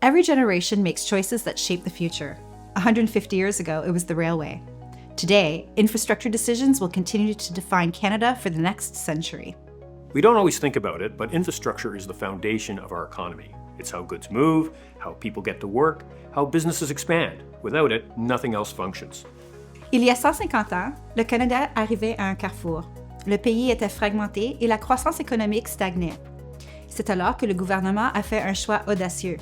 Every generation makes choices that shape the future. 150 years ago, it was the railway. Today, infrastructure decisions will continue to define Canada for the next century. We don't always think about it, but infrastructure is the foundation of our economy. It's how goods move, how people get to work, how businesses expand. Without it, nothing else functions. Il y a 150 ans, le Canada arrivait à un carrefour. Le pays était fragmenté et la croissance économique stagnait. C'est alors que le gouvernement a fait un choix audacieux.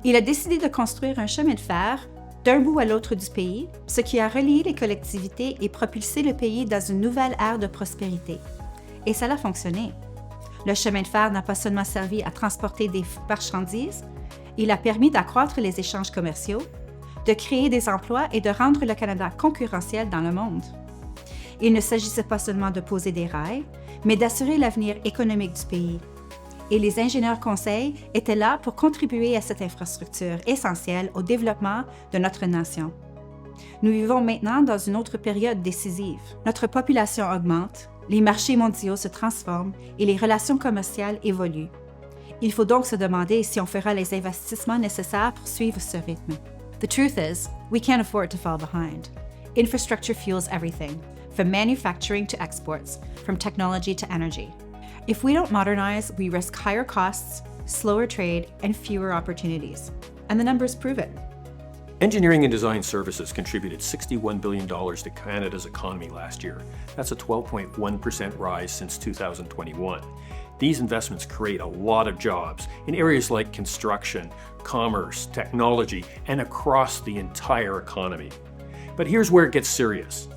Il a décidé de construire un chemin de fer d'un bout à l'autre du pays, ce qui a relié les collectivités et propulsé le pays dans une nouvelle ère de prospérité. Et ça a fonctionné. Le chemin de fer n'a pas seulement servi à transporter des marchandises, il a permis d'accroître les échanges commerciaux, de créer des emplois et de rendre le Canada concurrentiel dans le monde. Il ne s'agissait pas seulement de poser des rails, mais d'assurer l'avenir économique du pays. Et les ingénieurs conseils étaient là pour contribuer à cette infrastructure essentielle au développement de notre nation. Nous vivons maintenant dans une autre période décisive. Notre population augmente, les marchés mondiaux se transforment et les relations commerciales évoluent. Il faut donc se demander si on fera les investissements nécessaires pour suivre ce rythme. The truth is, we can't afford to fall behind. Infrastructure fuels everything, from manufacturing to exports, from technology to energy. If we don't modernize, we risk higher costs, slower trade, and fewer opportunities. And the numbers prove it. Engineering and design services contributed $61 billion to Canada's economy last year. That's a 12.1% rise since 2021. These investments create a lot of jobs in areas like construction, commerce, technology, and across the entire economy. But here's where it gets serious.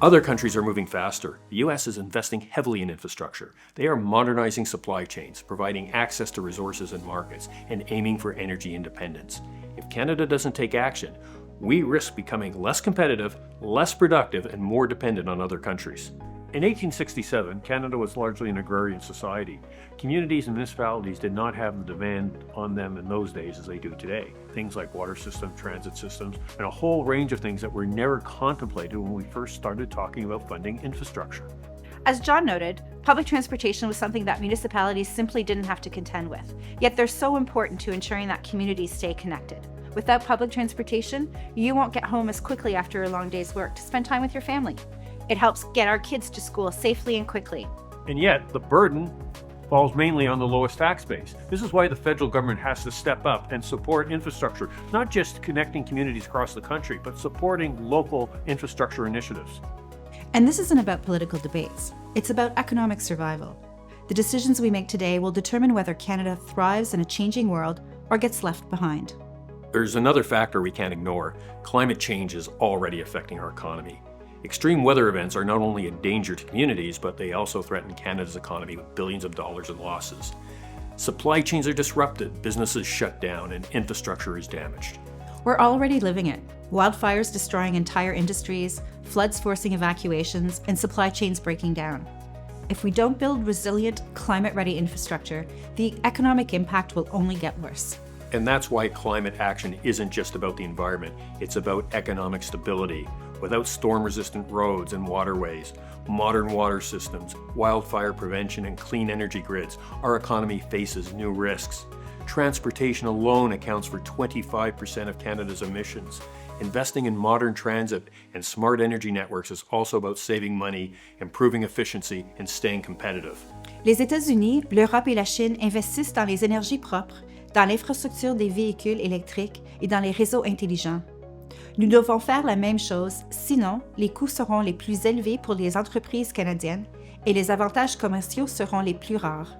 Other countries are moving faster. The US is investing heavily in infrastructure. They are modernizing supply chains, providing access to resources and markets, and aiming for energy independence. If Canada doesn't take action, we risk becoming less competitive, less productive, and more dependent on other countries. In 1867, Canada was largely an agrarian society. Communities and municipalities did not have the demand on them in those days as they do today. Things like water systems, transit systems, and a whole range of things that were never contemplated when we first started talking about funding infrastructure. As John noted, public transportation was something that municipalities simply didn't have to contend with, yet they're so important to ensuring that communities stay connected. Without public transportation, you won't get home as quickly after a long day's work to spend time with your family. It helps get our kids to school safely and quickly. And yet, the burden falls mainly on the lowest tax base. This is why the federal government has to step up and support infrastructure, not just connecting communities across the country, but supporting local infrastructure initiatives. And this isn't about political debates. It's about economic survival. The decisions we make today will determine whether Canada thrives in a changing world or gets left behind. There's another factor we can't ignore. Climate change is already affecting our economy. Extreme weather events are not only a danger to communities, but they also threaten Canada's economy with billions of dollars in losses. Supply chains are disrupted, businesses shut down, and infrastructure is damaged. We're already living it. Wildfires destroying entire industries, floods forcing evacuations, and supply chains breaking down. If we don't build resilient, climate-ready infrastructure, the economic impact will only get worse. And that's why climate action isn't just about the environment, it's about economic stability. Without storm-resistant roads and waterways, modern water systems, wildfire prevention, and clean energy grids, our economy faces new risks. Transportation alone accounts for 25% of Canada's emissions. Investing in modern transit and smart energy networks is also about saving money, improving efficiency, and staying competitive. Les États-Unis, l'Europe et la Chine investissent dans les énergies propres, dans l'infrastructure des véhicules électriques et dans les réseaux intelligents. Nous devons faire la même chose, sinon les coûts seront les plus élevés pour les entreprises canadiennes et les avantages commerciaux seront les plus rares.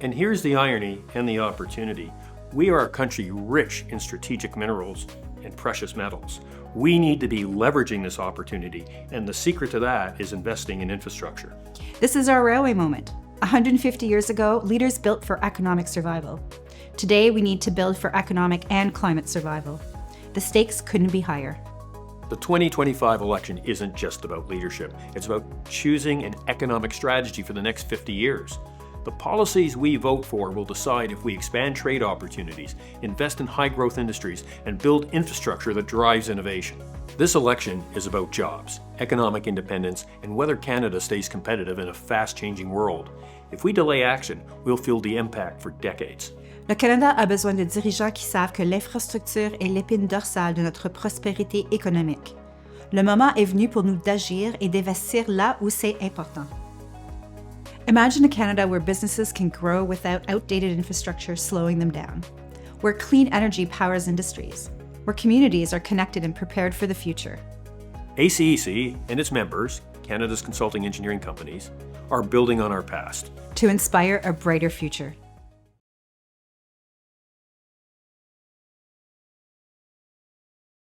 And here's the irony and the opportunity. We are a country rich in strategic minerals and precious metals. We need to be leveraging this opportunity, and the secret to that is investing in infrastructure. This is our railway moment. 150 years ago, leaders built for economic survival. Today, we need to build for economic and climate survival. The stakes couldn't be higher. The 2025 election isn't just about leadership. It's about choosing an economic strategy for the next 50 years. The policies we vote for will decide if we expand trade opportunities, invest in high-growth industries, and build infrastructure that drives innovation. This election is about jobs, economic independence, and whether Canada stays competitive in a fast-changing world. If we delay action, we'll feel the impact for decades. Le Canada a besoin de dirigeants qui savent que l'infrastructure est l'épine dorsale de notre prospérité économique. Le moment est venu pour nous d'agir et d'investir là où c'est important. Imagine a Canada where businesses can grow without outdated infrastructure slowing them down, where clean energy powers industries, where communities are connected and prepared for the future. ACEC and its members, Canada's consulting engineering companies, are building on our past To inspire a brighter future.